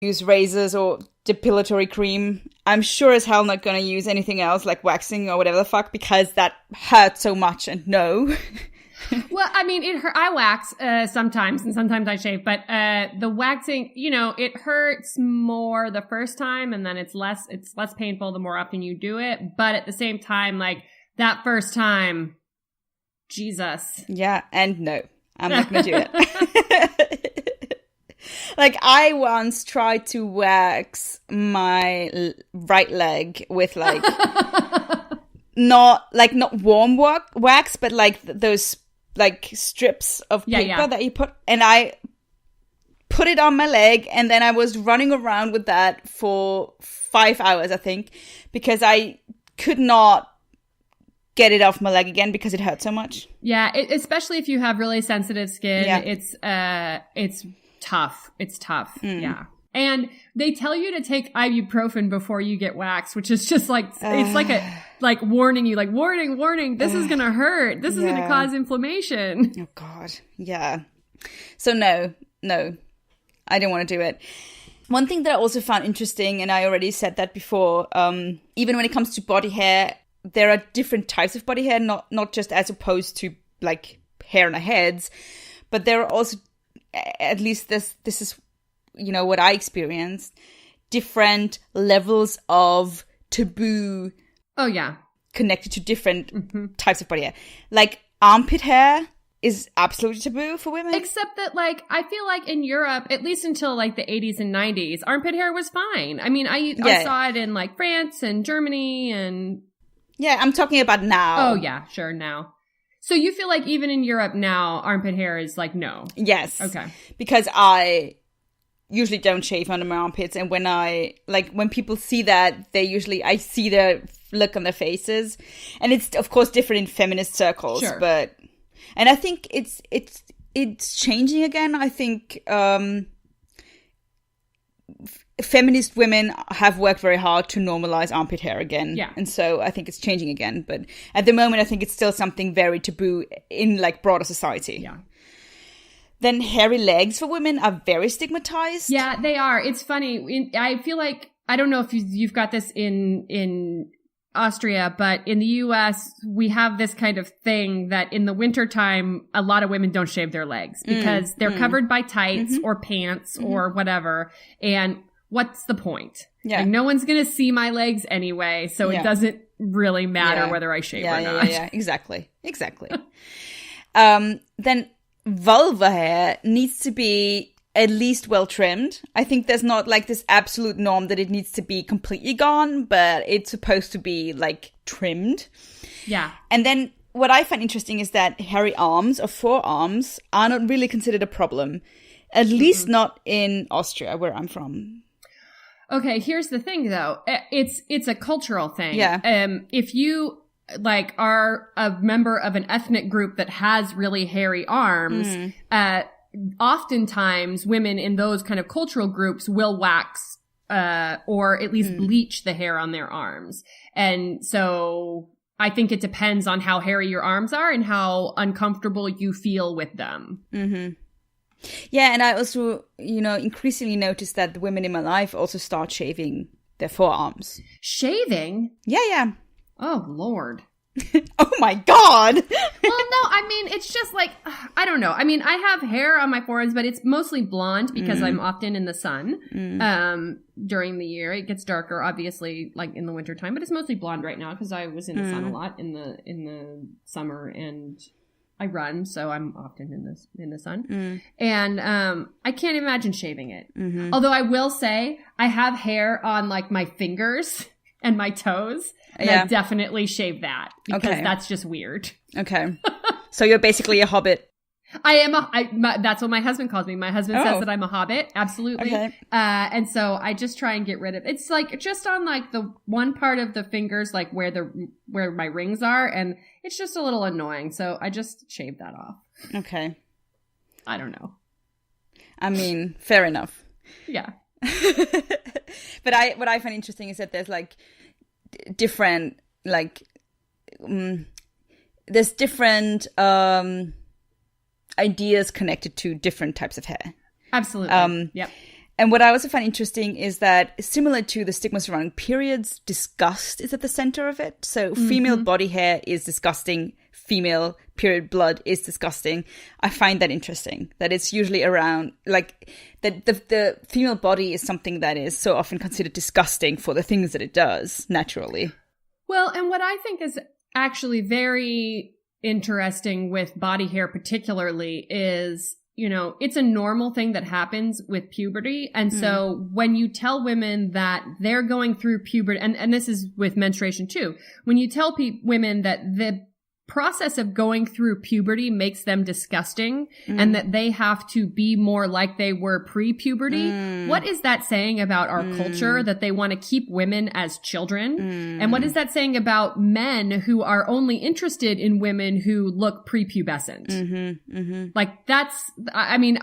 use razors or depilatory cream. I'm sure as hell not going to use anything else like waxing or whatever the fuck, because that hurts so much, and no. Well, I mean, I wax sometimes, and sometimes I shave, but the waxing, it hurts more the first time, and then it's less painful the more often you do it. But at the same time, like that first time, Jesus. Yeah, and no, I'm not going to do it. Like, I once tried to wax my right leg with like not warm wax, but like those like strips of paper that you put, and I put it on my leg, and then I was running around with that for 5 hours, I think, because I could not get it off my leg again because it hurt so much. Yeah, especially if you have really sensitive skin, it's tough. It's tough. Yeah. And they tell you to take ibuprofen before you get waxed, which is just like, it's like a warning you, like, warning, this is going to hurt. This is going to cause inflammation. Oh, God. Yeah. So no, I don't want to do it. One thing that I also found interesting, and I already said that before, even when it comes to body hair, there are different types of body hair, not just as opposed to like hair on our heads, but there are also, at least this is, what I experienced, different levels of taboo. Oh, yeah. Connected to different types of body hair. Like, armpit hair is absolutely taboo for women. Except that, like, I feel like in Europe, at least until like the 80s and 90s, armpit hair was fine. I mean, I saw it in like France and Germany and... Yeah, I'm talking about now. Oh, yeah, sure, now. So you feel like even in Europe now, armpit hair is like no? Yes. Okay. Because I usually don't shave under my armpits, and when people see that, I see the look on their faces, and it's of course different in feminist circles, sure. And I think it's changing again. I think feminist women have worked very hard to normalize armpit hair again. Yeah. And so I think it's changing again. But at the moment, I think it's still something very taboo in like broader society. Yeah. Then hairy legs for women are very stigmatized. Yeah, they are. It's funny. I feel like, I don't know if you've got this in Austria, but in the US, we have this kind of thing that in the wintertime, a lot of women don't shave their legs because they're covered by tights or pants or whatever. And what's the point? Yeah. Like, no one's going to see my legs anyway, so it doesn't really matter whether I shave or not. Yeah, exactly. Then vulva hair needs to be at least well trimmed. I think there's not like this absolute norm that it needs to be completely gone, but it's supposed to be like trimmed. Yeah. And then what I find interesting is that hairy arms or forearms are not really considered a problem, at least not in Austria, where I'm from. Okay, here's the thing though. It's a cultural thing. Yeah. If you like are a member of an ethnic group that has really hairy arms, oftentimes women in those kind of cultural groups will wax or at least bleach the hair on their arms. And so I think it depends on how hairy your arms are and how uncomfortable you feel with them. Mm-hmm. Yeah, and I also, increasingly notice that the women in my life also start shaving their forearms. Shaving? Yeah. Oh, Lord. Oh, my God. Well, no, I mean, it's just like, I don't know. I mean, I have hair on my forearms, but it's mostly blonde because I'm often in the sun during the year. It gets darker, obviously, like in the wintertime, but it's mostly blonde right now because I was in the sun a lot in the summer, and I run, so I'm often in the sun. And I can't imagine shaving it. Although I will say I have hair on like my fingers and my toes, and I definitely shave that because that's just weird. Okay. So you're basically a hobbit. I am that's what my husband calls me. My husband says that I'm a hobbit. Absolutely. Okay. And so I just try and get rid of it. It's like just on like the one part of the fingers, like where my rings are. And it's just a little annoying. So I just shave that off. Okay. I don't know. I mean, fair enough. Yeah. But what I find interesting is that there's like different, like, there's different, ideas connected to different types of hair. Absolutely. Yep. And what I also find interesting is that, similar to the stigma surrounding periods, disgust is at the center of it. So female body hair is disgusting. Female period blood is disgusting. I find that interesting, that it's usually around, like, that the female body is something that is so often considered disgusting for the things that it does naturally. Well, and what I think is actually very interesting with body hair particularly is, you know, it's a normal thing that happens with puberty. And so when you tell women that they're going through puberty, and this is with menstruation too, when you tell women that the process of going through puberty makes them disgusting and that they have to be more like they were pre-puberty, what is that saying about our culture, that they want to keep women as children? And what is that saying about men who are only interested in women who look prepubescent? Like, that's, I mean,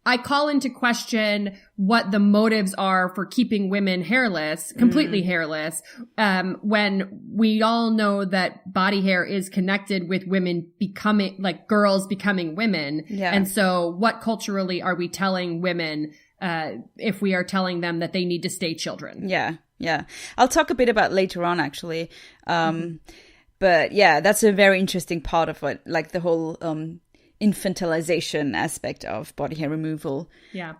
I call into question what the motives are for keeping women hairless, completely hairless, when we all know that body hair is connected with women becoming, like, girls becoming women. Yeah. And so what culturally are we telling women, if we are telling them that they need to stay children? Yeah, yeah. I'll talk a bit about later on, actually. But yeah, that's a very interesting part of what, like, the whole, infantilization aspect of body hair removal. Yeah.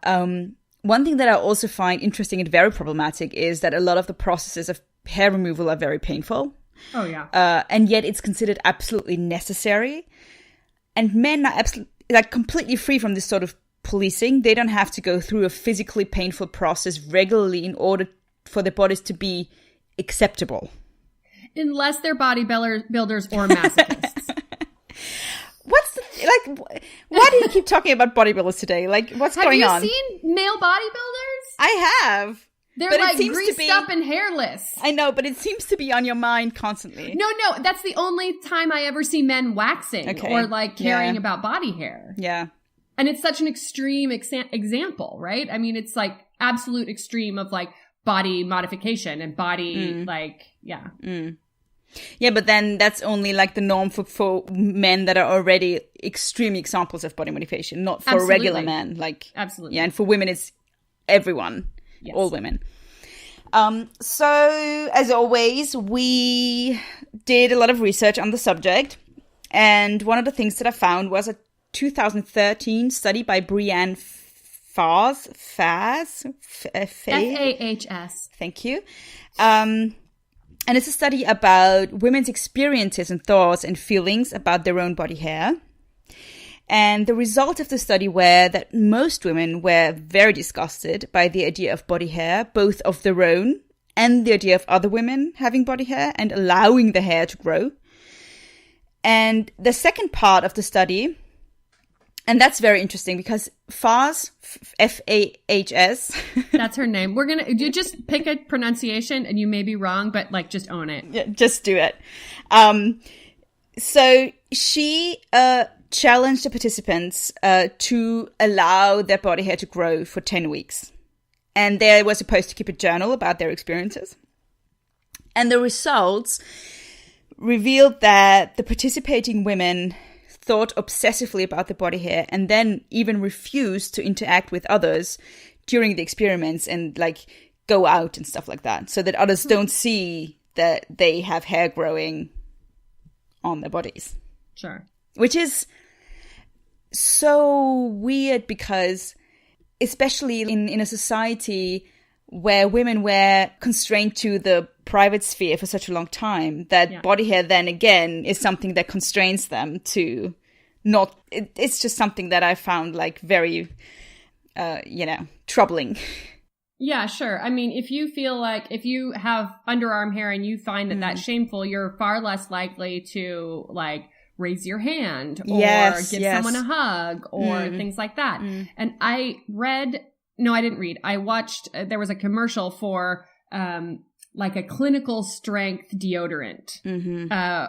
One thing that I also find interesting and very problematic is that a lot of the processes of hair removal are very painful. Oh, yeah. And yet it's considered absolutely necessary. And men are absolutely, like, completely free from this sort of policing. They don't have to go through a physically painful process regularly in order for their bodies to be acceptable. Unless they're bodybuilders or masochists. Why do you keep talking about bodybuilders today? Like, what's going on? Have you seen male bodybuilders? I have. They're like greased up and hairless. I know, but it seems to be on your mind constantly. No, that's the only time I ever see men waxing or like caring about body hair. Yeah. And it's such an extreme example, right? I mean, it's like absolute extreme of like body modification and body Yeah, but then that's only like the norm for men that are already extreme examples of body modification, not for regular men. Like, absolutely. Yeah, and for women, it's everyone, all women. So, as always, we did a lot of research on the subject. And one of the things that I found was a 2013 study by Brianne Fahs. F-A-H-S. Thank you. And it's a study about women's experiences and thoughts and feelings about their own body hair. And the result of the study were that most women were very disgusted by the idea of body hair, both of their own and the idea of other women having body hair and allowing the hair to grow. And the second part of the study, and that's very interesting because Fahs, F-A-H-S. That's her name. You just pick a pronunciation and you may be wrong, but like just own it. Yeah, just do it. So she challenged the participants to allow their body hair to grow for 10 weeks. And they were supposed to keep a journal about their experiences. And the results revealed that the participating women thought obsessively about the body hair and then even refused to interact with others during the experiments and like go out and stuff like that, so that others don't see that they have hair growing on their bodies. Sure. Which is so weird because especially in a society where women were constrained to the private sphere for such a long time, that body hair then again is something that constrains them to not, it's just something that I found like very, troubling. Yeah, sure. I mean, if you feel like if you have underarm hair and you find that that's shameful, you're far less likely to like raise your hand or give someone a hug or things like that. And I watched, there was a commercial for like a clinical strength deodorant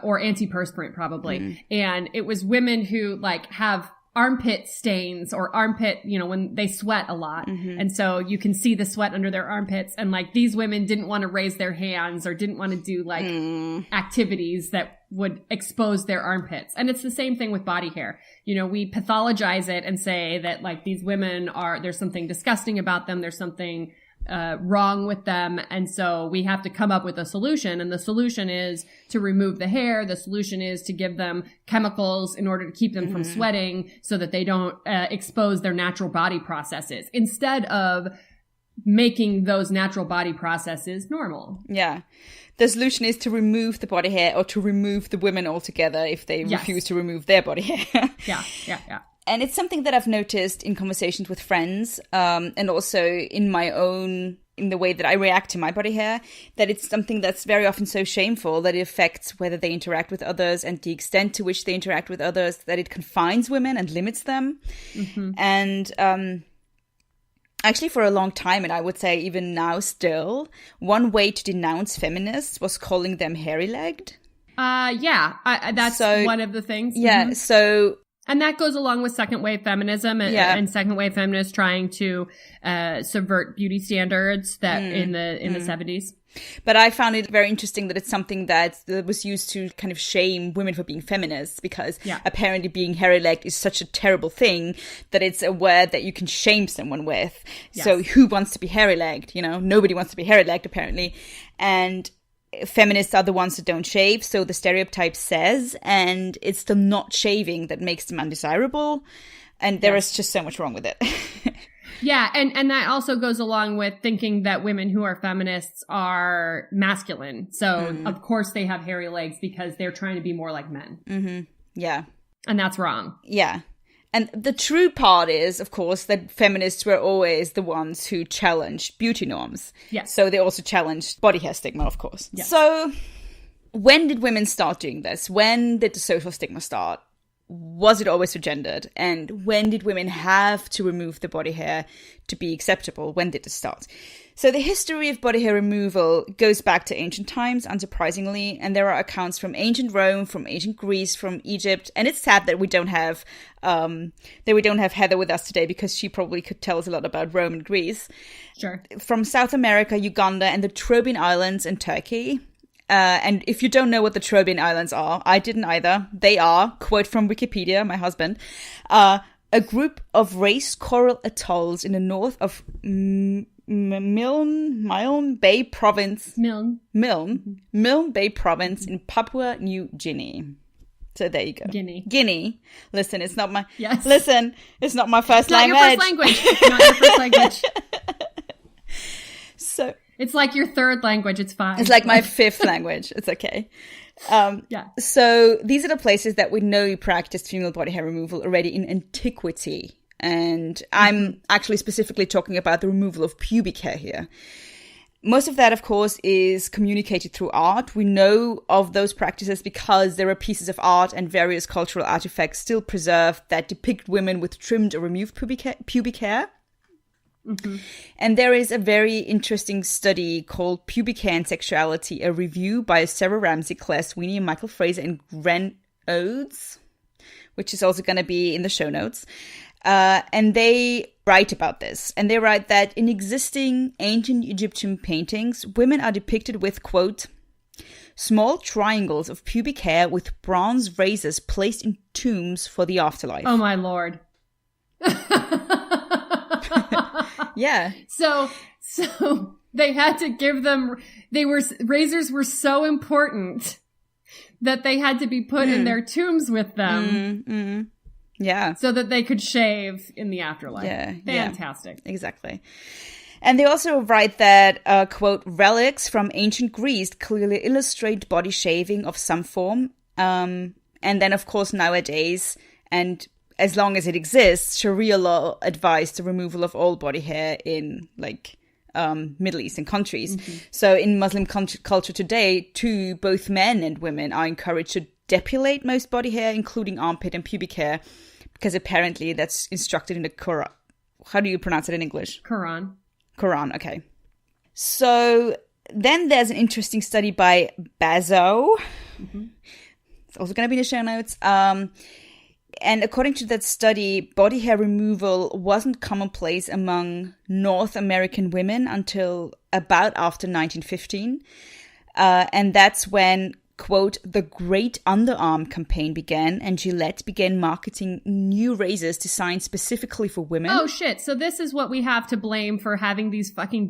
or antiperspirant probably. And it was women who like have armpit stains or armpit, when they sweat a lot. And so you can see the sweat under their armpits. And like these women didn't want to raise their hands or didn't want to do like activities that would expose their armpits. And it's the same thing with body hair. We pathologize it and say that like these women there's something disgusting about them. There's something wrong with them. And so we have to come up with a solution. And the solution is to remove the hair. The solution is to give them chemicals in order to keep them from sweating so that they don't expose their natural body processes instead of making those natural body processes normal. Yeah. The solution is to remove the body hair or to remove the women altogether if they refuse to remove their body hair. Yeah. And it's something that I've noticed in conversations with friends, and also in the way that I react to my body hair, that it's something that's very often so shameful that it affects whether they interact with others and the extent to which they interact with others, that it confines women and limits them. And actually for a long time, and I would say even now still, one way to denounce feminists was calling them hairy-legged. That's one of the things. Yeah, so... And that goes along with second wave feminism and second wave feminists trying to subvert beauty standards that in the 70s. But I found it very interesting that it's something that was used to kind of shame women for being feminists, because apparently being hairy-legged is such a terrible thing that it's a word that you can shame someone with. Yes. So who wants to be hairy-legged? Nobody wants to be hairy-legged apparently. And feminists are the ones that don't shave, so the stereotype says, and it's the not shaving that makes them undesirable, and there is just so much wrong with it. Yeah, and that also goes along with thinking that women who are feminists are masculine. So, of course, they have hairy legs because they're trying to be more like men. Yeah. And that's wrong. Yeah. And the true part is, of course, that feminists were always the ones who challenged beauty norms. Yes. So they also challenged body hair stigma, of course. Yes. So when did women start doing this? When did the social stigma start? Was it always so gendered? And when did women have to remove the body hair to be acceptable? When did it start? So the history of body hair removal goes back to ancient times, unsurprisingly, and there are accounts from ancient Rome, from ancient Greece, from Egypt, and it's sad that we don't have Heather with us today, because she probably could tell us a lot about Rome and Greece. Sure. From South America, Uganda, and the Trobriand Islands and Turkey. And if you don't know what the Trobriand Islands are, I didn't either. They are, quote from Wikipedia, my husband, a group of raised coral atolls in the north of Milne Bay Province. Milne Bay Province in Papua New Guinea. So there you go. Guinea. Listen, it's not my... Yes. Listen, it's not my first language. Not your first language. So... It's like your third language. It's fine. It's like my fifth language. It's okay. So these are the places that we know practiced female body hair removal already in antiquity. And I'm actually specifically talking about the removal of pubic hair here. Most of that, of course, is communicated through art. We know of those practices because there are pieces of art and various cultural artifacts still preserved that depict women with trimmed or removed pubic hair. And there is a very interesting study called Pubic Hair and Sexuality, a review by Sarah Ramsey, Claire Sweeney, and Michael Fraser and Gren Oates, which is also going to be in the show notes. And they write about this. And they write that in existing ancient Egyptian paintings, women are depicted with, quote, small triangles of pubic hair with bronze razors placed in tombs for the afterlife. Oh, my Lord. Yeah. So they had to give them, razors were so important that they had to be put in their tombs with them. Yeah. So that they could shave in the afterlife. Yeah. Fantastic. Yeah, exactly. And they also write that, quote, relics from ancient Greece clearly illustrate body shaving of some form. And then, of course, nowadays, and as long as it exists, Sharia law advised the removal of all body hair in, like, Middle Eastern countries. So in Muslim culture today, too, both men and women are encouraged to depilate most body hair, including armpit and pubic hair, because apparently that's instructed in the Quran. How do you pronounce it in English? Quran, okay. So then there's an interesting study by Bazo. It's also going to be in the show notes. And according to that study, body hair removal wasn't commonplace among North American women until about after 1915. And that's when, quote, the Great Underarm campaign began, and Gillette began marketing new razors designed specifically for women. Oh, shit. So this is what we have to blame for having these fucking